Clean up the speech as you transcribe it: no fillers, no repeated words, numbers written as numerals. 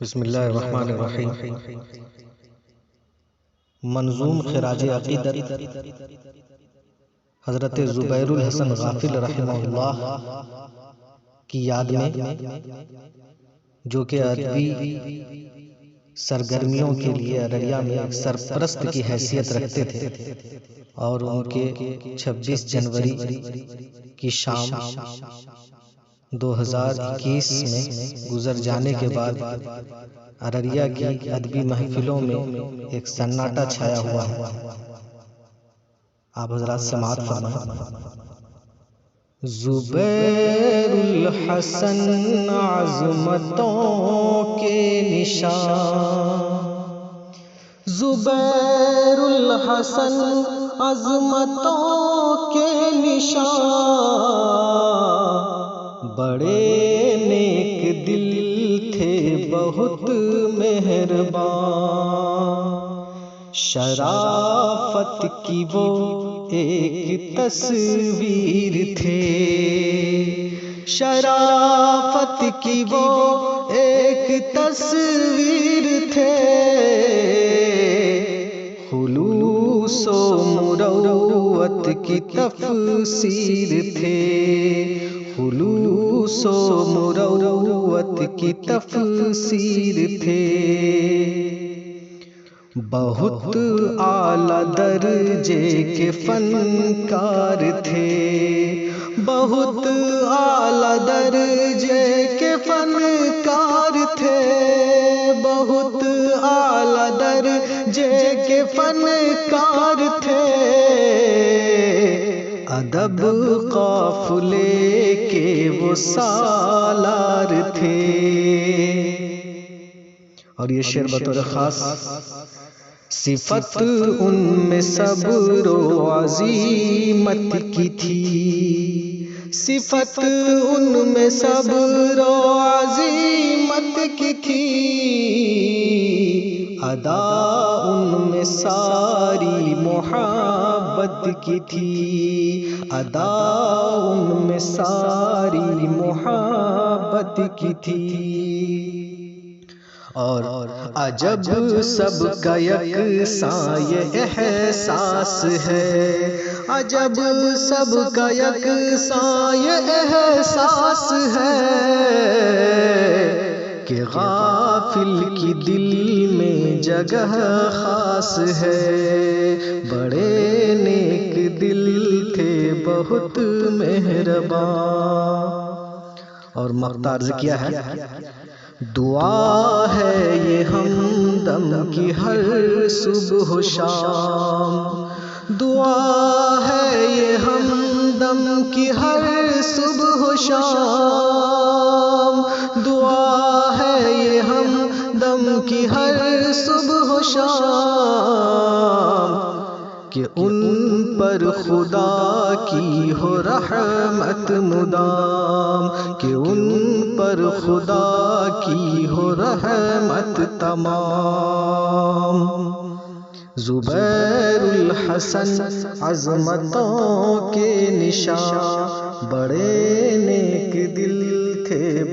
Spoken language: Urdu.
بسم اللہ الرحمن الرحیم۔ منظوم خراج عقیدت حضرت زبیر الحسن غافل رحمہ اللہ کی یاد میں، جو کہ ادبی سرگرمیوں کے لیے ارریہ میں ایک سرپرست کی حیثیت رکھتے تھے، اور ان کے 26 جنوری کی شام 2021 میں گزر جانے کے بعد ارریہ کی ادبی محفلوں میں ایک سناٹا چھایا ہوا ہے۔ آپ حضرات سماعت فرمائیں۔ زبیر الحسن عظمتوں کے نشان، زبیر الحسن عظمتوں کے نشان، بڑے نیک دل تھے بہت مہربان، شرافت کی وہ ایک تصویر تھے، شرافت کی وہ ایک تصویر تھے، خلوص و مروت کی تفسیر تھے، خلوص و مروت کی تفسیر تھے، بہت اعلیٰ درجے کے فنکار تھے، بہت اعلیٰ درجے کے فنکار تھے، بہت اعلیٰ درجے کے فنکار تھے، ادب قافلے کے وہ سالار تھے۔ اور یہ شعر بطور خاص صفت ان میں صبر و عزیمت کی تھی، صفت ان میں صبر و عزیمت کی تھی، ادا ان میں ساری محبت کی تھی، ادا ان میں ساری محبت کی تھی، اور عجب سب کا یکساں یہ احساس ہے، عجب سب کا یکساں یہ احساس ہے، کہ غافل کی دل میں جگہ خاص ہے، بڑے نیک دل تھے بہت مہربان۔ اور مقطع عرض کیا ہے، دعا ہے یہ ہمدم کی ہر صبح و شام، دعا ہے یہ ہمدم کی ہر صبح و شام، دعا ہے یہ ہمدم کی ہر صبح و شام، کہ ان پر خدا کی ہو رحمت مدام، کہ ان پر خدا کی ہو رحمت تمام۔ زبیر الحسن عظمتوں کے نشان، بڑے نیک دل تھے